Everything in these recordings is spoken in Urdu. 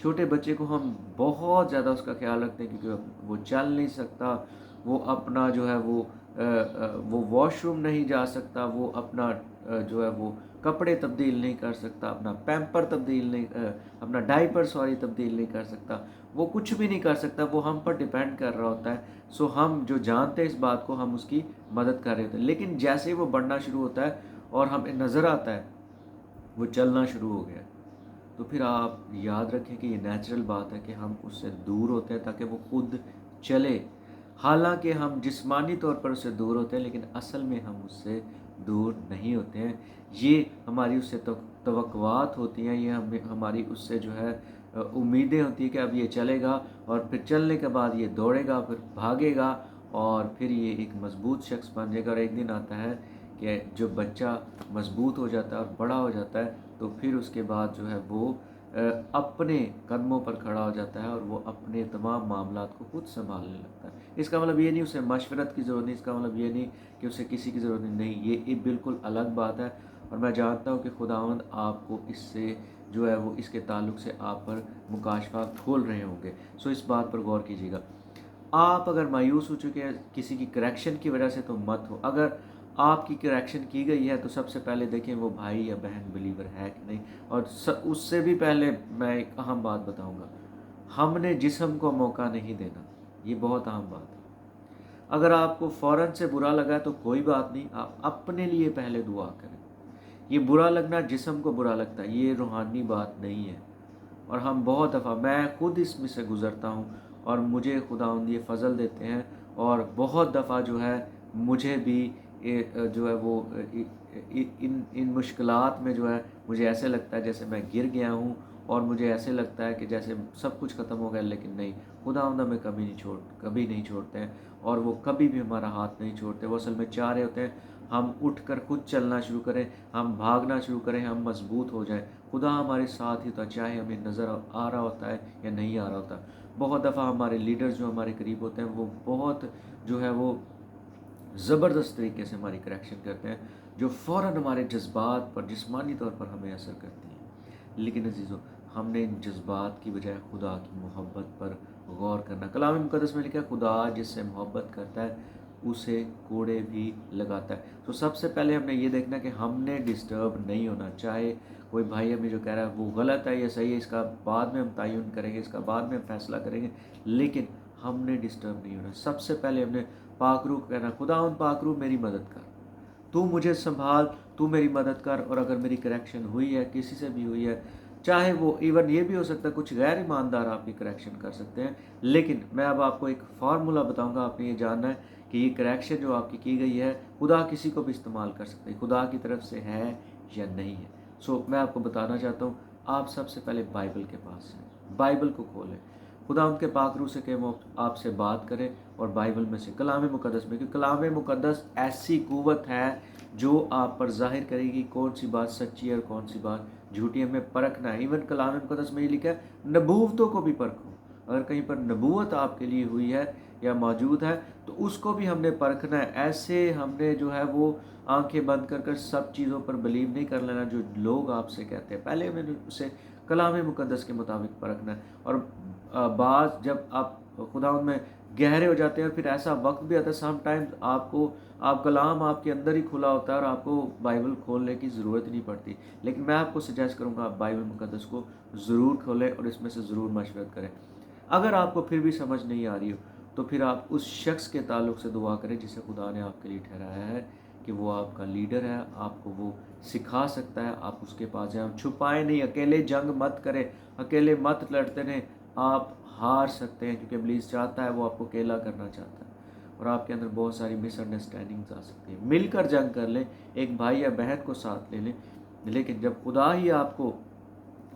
چھوٹے بچے کو ہم بہت زیادہ اس کا خیال رکھتے ہیں کیونکہ وہ چل نہیں سکتا، وہ اپنا جو ہے وہ واش روم نہیں جا سکتا، وہ اپنا جو ہے وہ کپڑے تبدیل نہیں کر سکتا، اپنا پیمپر تبدیل نہیں اپنا ڈائپر تبدیل نہیں کر سکتا، وہ کچھ بھی نہیں کر سکتا، وہ ہم پر ڈیپینڈ کر رہا ہوتا ہے۔ سو ہم جو جانتے ہیں اس بات کو، ہم اس کی مدد کر رہے ہوتے ہیں، لیکن جیسے ہی وہ بڑھنا شروع ہوتا ہے اور ہمیں نظر آتا ہے وہ چلنا شروع ہو گیا، تو پھر آپ یاد رکھیں کہ یہ نیچرل بات ہے کہ ہم اس سے دور ہوتے ہیں تاکہ وہ خود چلے۔ حالانکہ ہم جسمانی طور پر اس سے دور ہوتے ہیں، لیکن اصل میں ہم اس سے دور نہیں ہوتے ہیں۔ یہ ہماری اس سے توقعات ہوتی ہیں، یہ ہماری اس سے جو ہے امیدیں ہوتی ہیں کہ اب یہ چلے گا، اور پھر چلنے کے بعد یہ دوڑے گا، پھر بھاگے گا، اور پھر یہ ایک مضبوط شخص بن جائے گا۔ اور ایک دن آتا ہے کہ جو بچہ مضبوط ہو جاتا ہے اور بڑا ہو جاتا ہے، تو پھر اس کے بعد جو ہے وہ اپنے قدموں پر کھڑا ہو جاتا ہے اور وہ اپنے تمام معاملات کو خود سنبھالنے لگتا ہے۔ اس کا مطلب یہ نہیں اسے مشورت کی ضرورت نہیں، اس کا مطلب یہ نہیں کہ اسے کسی کی ضرورت نہیں، یہ بالکل الگ بات ہے۔ اور میں جانتا ہوں کہ خداوند آپ کو اس سے جو ہے وہ اس کے تعلق سے آپ پر مکاشفہ کھول رہے ہوں گے۔ سو اس بات پر غور کیجیے گا۔ آپ اگر مایوس ہو چکے ہیں کسی کی کریکشن کی وجہ سے تو مت ہو۔ اگر آپ کی کریکشن کی گئی ہے تو سب سے پہلے دیکھیں وہ بھائی یا بہن بلیور ہے کہ نہیں۔ اور اس سے بھی پہلے میں ایک اہم بات بتاؤں گا، ہم نے جسم کو موقع نہیں دینا، یہ بہت اہم بات ہے۔ اگر آپ کو فوراً سے برا لگا تو کوئی بات نہیں، آپ اپنے لیے پہلے دعا کریں۔ یہ برا لگنا جسم کو برا لگتا ہے، یہ روحانی بات نہیں ہے۔ اور ہم بہت دفعہ، میں خود اس میں سے گزرتا ہوں اور مجھے خداوند یہ فضل دیتے ہیں، اور بہت دفعہ جو ہے مجھے بھی جو ہے وہ ان مشکلات میں جو ہے مجھے ایسے لگتا ہے جیسے میں گر گیا ہوں، اور مجھے ایسے لگتا ہے کہ جیسے سب کچھ ختم ہو گیا، لیکن نہیں، خداوند ہمیں کبھی نہیں چھوڑتے ہیں، اور وہ کبھی بھی ہمارا ہاتھ نہیں چھوڑتے۔ وہ اصل میں چاہ رہے ہوتے ہیں ہم اٹھ کر خود چلنا شروع کریں، ہم بھاگنا شروع کریں، ہم مضبوط ہو جائیں۔ خدا ہمارے ساتھ ہی ہوتا، چاہے ہمیں نظر آ رہا ہوتا ہے یا نہیں آ رہا ہوتا۔ بہت دفعہ ہمارے لیڈرز جو ہمارے قریب ہوتے ہیں وہ بہت جو ہے وہ زبردست طریقے سے ہماری کریکشن کرتے ہیں، جو فوراً ہمارے جذبات پر جسمانی طور پر ہمیں اثر کرتی ہیں۔ لیکن عزیزو، ہم نے ان جذبات کی بجائے خدا کی محبت پر غور کرنا۔ کلام مقدس میں لکھا ہے خدا جس سے محبت کرتا ہے اسے کوڑے بھی لگاتا ہے۔ تو سب سے پہلے ہم نے یہ دیکھنا کہ ہم نے ڈسٹرب نہیں ہونا، چاہے کوئی بھائی ہمیں جو کہہ رہا ہے وہ غلط ہے یا صحیح ہے، اس کا بعد میں ہم تعین کریں گے، اس کا بعد میں ہم فیصلہ کریں گے، لیکن ہم نے ڈسٹرب نہیں ہونا۔ سب سے پہلے ہم نے پاک روح کہنا، خداوند پاک روح میری مدد کر، تو مجھے سنبھال، تو میری مدد کر۔ اور اگر میری کریکشن ہوئی ہے، کسی سے بھی ہوئی ہے، چاہے وہ ایون یہ بھی ہو سکتا ہے کچھ غیر ایماندار آپ کی کریکشن کر سکتے ہیں، لیکن میں اب آپ کو ایک فارمولہ بتاؤں گا، آپ نے یہ جاننا ہے کہ یہ کریکشن جو آپ کی گئی ہے خدا کسی کو بھی استعمال کر سکتے ہیں، خدا کی طرف سے ہے یا نہیں ہے۔ سو میں آپ کو بتانا چاہتا ہوں، آپ سب سے پہلے بائبل کے پاس ہیں، بائبل کو کھولیں، خدا ان کے پاک روح سے کہ وہ آپ سے بات کرے، اور بائبل میں سے کلام مقدس میں، کیونکہ کلام مقدس ایسی قوت ہے جو آپ پر ظاہر کرے گی کون سی بات سچی ہے اور کون سی بات جھوٹی، ہمیں پرکھنا ہے۔ ایون کلام مقدس میں یہ لکھا ہے نبوتوں کو بھی پرکھو، اگر کہیں پر نبوت آپ کے لیے ہوئی ہے یا موجود ہے تو اس کو بھی ہم نے پرکھنا ہے۔ ایسے ہم نے جو ہے وہ آنکھیں بند کر کر سب چیزوں پر بلیو نہیں کر لینا جو لوگ آپ سے کہتے ہیں، پہلے ہمیں اسے کلام مقدس کے مطابق پرکھنا ہے۔ اور بعض جب آپ خدا ان میں گہرے ہو جاتے ہیں، اور پھر ایسا وقت بھی آتا ہے سم ٹائم آپ کلام آپ کے اندر ہی کھلا ہوتا ہے اور آپ کو بائبل کھولنے کی ضرورت نہیں پڑتی، لیکن میں آپ کو سجیسٹ کروں گا آپ بائبل مقدس کو ضرور کھولیں اور اس میں سے ضرور مشورت کریں۔ اگر آپ کو پھر بھی سمجھ نہیں آ رہی ہو تو پھر آپ اس شخص کے تعلق سے دعا کریں جسے خدا نے آپ کے لیے ٹھہرایا ہے کہ وہ آپ کا لیڈر ہے، آپ کو وہ سکھا سکتا ہے، آپ اس کے پاس جائیں، چھپائیں نہیں، اکیلے جنگ مت کریں، اکیلے مت لڑتے رہیں، آپ ہار سکتے ہیں کیونکہ ابلیس چاہتا ہے، وہ آپ کو اکیلا کرنا چاہتا ہے، اور آپ کے اندر بہت ساری مس انڈرسٹینڈنگز آ سکتی ہیں۔ مل کر جنگ کر لیں، ایک بھائی یا بہن کو ساتھ لے لیں، لیکن جب خدا ہی آپ کو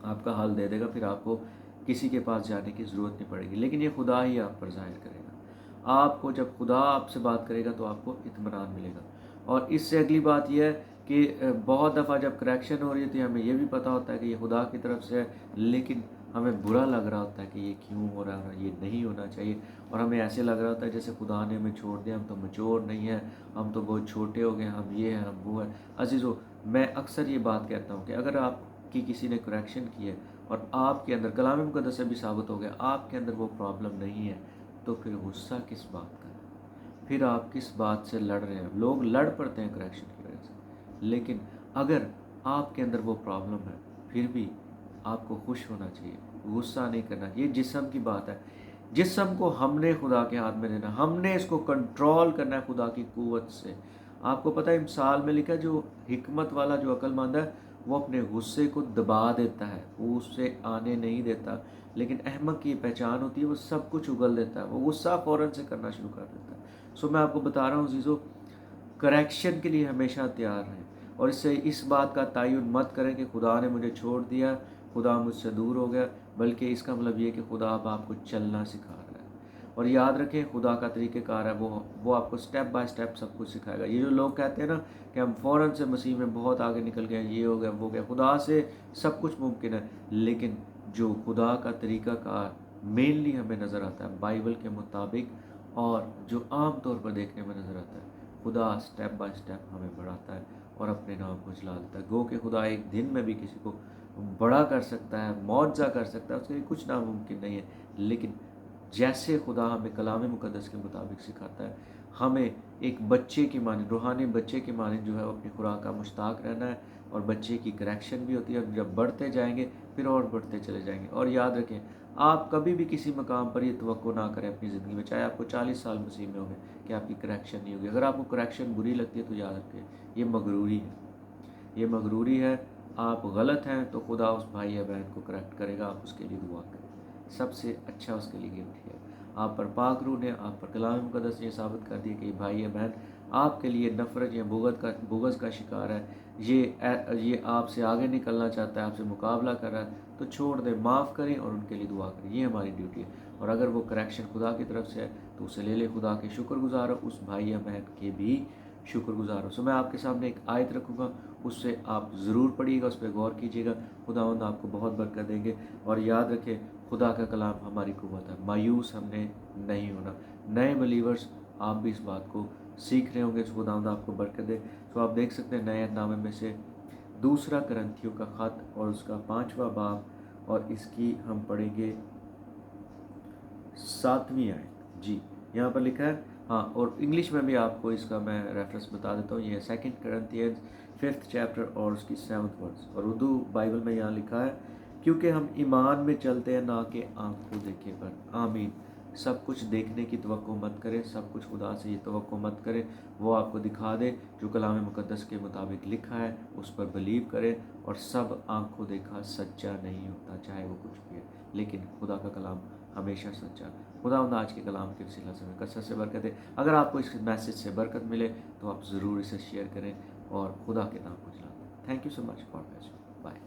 آپ کا حل دے دے گا، پھر آپ کو کسی کے پاس جانے کی ضرورت نہیں پڑے گی، لیکن یہ خدا ہی آپ پر ظاہر کرے گا۔ آپ کو جب خدا آپ سے بات کرے گا تو آپ کو اطمینان ملے گا۔ اور اس سے اگلی بات یہ ہے کہ بہت دفعہ جب کریکشن ہو رہی ہوتی ہے ہمیں یہ بھی پتہ ہوتا ہے کہ یہ خدا کی طرف سے ہے، لیکن ہمیں برا لگ رہا ہوتا ہے کہ یہ کیوں ہو رہا ہے، یہ نہیں ہونا چاہیے، اور ہمیں ایسے لگ رہا ہوتا ہے جیسے خدا نے ہمیں چھوڑ دیا، ہم تو میچور نہیں ہیں، ہم تو بہت چھوٹے ہو گئے، ہم یہ ہیں، ہم وہ ہیں۔ عزیزو، میں اکثر یہ بات کہتا ہوں کہ اگر آپ کی کسی نے کریکشن کی ہے اور آپ کے اندر کلام مقدس سے بھی ثابت ہو گیا آپ کے اندر وہ پرابلم نہیں ہے، تو پھر غصہ کس بات کا ہے؟ پھر آپ کس بات سے لڑ رہے ہیں؟ لوگ لڑ پڑتے ہیں کریکشن کی وجہ سے، لیکن اگر آپ کے اندر وہ پرابلم ہے پھر بھی آپ کو خوش ہونا چاہیے، غصہ نہیں کرنا۔ یہ جسم کی بات ہے، جسم کو ہم نے خدا کے ہاتھ میں دینا، ہم نے اس کو کنٹرول کرنا ہے خدا کی قوت سے۔ آپ کو پتہ ہے مثال میں لکھا جو حکمت والا جو عقل مند ہے وہ اپنے غصے کو دبا دیتا ہے، وہ اس سے آنے نہیں دیتا، لیکن احمق کی پہچان ہوتی ہے وہ سب کچھ اگل دیتا ہے، وہ غصہ فوراً سے کرنا شروع کر دیتا ہے۔ سو میں آپ کو بتا رہا ہوں عزیزو، کریکشن کے لیے ہمیشہ تیار رہیں، اور اس بات کا تعین مت کریں کہ خدا نے مجھے چھوڑ دیا، خدا مجھ سے دور ہو گیا، بلکہ اس کا مطلب یہ کہ خدا اب آپ کو چلنا سکھا رہا ہے۔ اور یاد رکھیں خدا کا طریقہ کار ہے، وہ آپ کو سٹیپ بائی سٹیپ سب کچھ سکھائے گا۔ یہ جو لوگ کہتے ہیں نا کہ ہم فوراً سے مسیح میں بہت آگے نکل گئے، یہ ہو گیا وہ گیا، خدا سے سب کچھ ممکن ہے، لیکن جو خدا کا طریقہ کار مینلی ہمیں نظر آتا ہے بائبل کے مطابق، اور جو عام طور پر دیکھنے میں نظر آتا ہے، خدا سٹیپ بائی سٹیپ ہمیں بڑھاتا ہے اور اپنے نام کو جلا دیتا ہے۔ گو کہ خدا ایک دن میں بھی کسی کو بڑا کر سکتا ہے، معجزہ کر سکتا ہے، اس کے لیے کچھ ناممکن نہیں ہے، لیکن جیسے خدا ہمیں کلام مقدس کے مطابق سکھاتا ہے، ہمیں ایک بچے کی مانند، روحانی بچے کی مانند جو ہے اپنی خوراک کا مشتاق رہنا ہے، اور بچے کی کریکشن بھی ہوتی ہے، اور جب بڑھتے جائیں گے پھر اور بڑھتے چلے جائیں گے۔ اور یاد رکھیں آپ کبھی بھی کسی مقام پر یہ توقع نہ کریں اپنی زندگی میں، چاہے آپ کو 40 سال مسیح میں ہو گئے، کہ آپ کی کریکشن نہیں ہوگی۔ اگر آپ کو کریکشن بری لگتی ہے تو یاد رکھیں یہ مغروری ہے، یہ مغروری ہے۔ آپ غلط ہیں تو خدا اس بھائی یا بہن کو کریکٹ کرے گا، آپ اس کے لیے دعا کریں، سب سے اچھا اس کے لیے گفٹ ہے۔ آپ پر پاک روح نے، آپ پر کلام مقدس نے ثابت کر دیا کہ یہ بھائی یا بہن آپ کے لیے نفرت یا بغض کا شکار ہے، یہ آپ سے آگے نکلنا چاہتا ہے، آپ سے مقابلہ کر رہا ہے، تو چھوڑ دیں، معاف کریں اور ان کے لیے دعا کریں، یہ ہماری ڈیوٹی ہے۔ اور اگر وہ کریکشن خدا کی طرف سے ہے تو اسے لے لے، خدا کے شکر گزار ہو، اس بھائی یا بہن کے بھی شکر گزار ہو۔ میں آپ کے سامنے ایک آیت رکھوں گا، اس سے آپ ضرور پڑھیے گا، اس پہ غور کیجیے گا، خداوند آپ کو بہت برکت دیں گے۔ اور یاد رکھیں خدا کا کلام ہماری قوت ہے، مایوس ہم نے نہیں ہونا۔ نئے بلیورز آپ بھی اس بات کو سیکھ رہے ہوں گے، خداوند آپ کو برکت دے۔ تو آپ دیکھ سکتے ہیں نئے نامے میں سے دوسرا کرنتھیوں کا خط اور اس کا 5واں باب، اور اس کی ہم پڑھیں گے 7ویں آیت۔ جی یہاں پر لکھا ہے، ہاں، اور انگلش میں بھی آپ کو اس کا میں ریفرنس بتا دیتا ہوں، یہ ہے 2 کرنتھینز 5 چیپٹر اور اس کی 7 ورس، اور اردو بائبل میں یہاں لکھا ہے، کیونکہ ہم ایمان میں چلتے ہیں نہ کہ آنکھوں دیکھے پر۔ آمین۔ سب کچھ دیکھنے کی توقع مت کریں، سب کچھ خدا سے یہ توقع مت کریں، وہ آپ کو دکھا دے جو کلام مقدس کے مطابق لکھا ہے اس پر بلیو کریں، اور سب آنکھوں دیکھا سچا نہیں ہوتا، چاہے وہ کچھ بھی ہے، لیکن خدا کا کلام ہمیشہ سچا۔ خداوند آج کے کلام کے وسیلہ سے ہمیں کثرت سے برکت دے۔ اگر آپ کو اس میسج سے برکت ملے تو آپ ضرور اسے شیئر کریں اور خدا کے نام کو جلائیں۔ Thank you so much, God bless you, bye.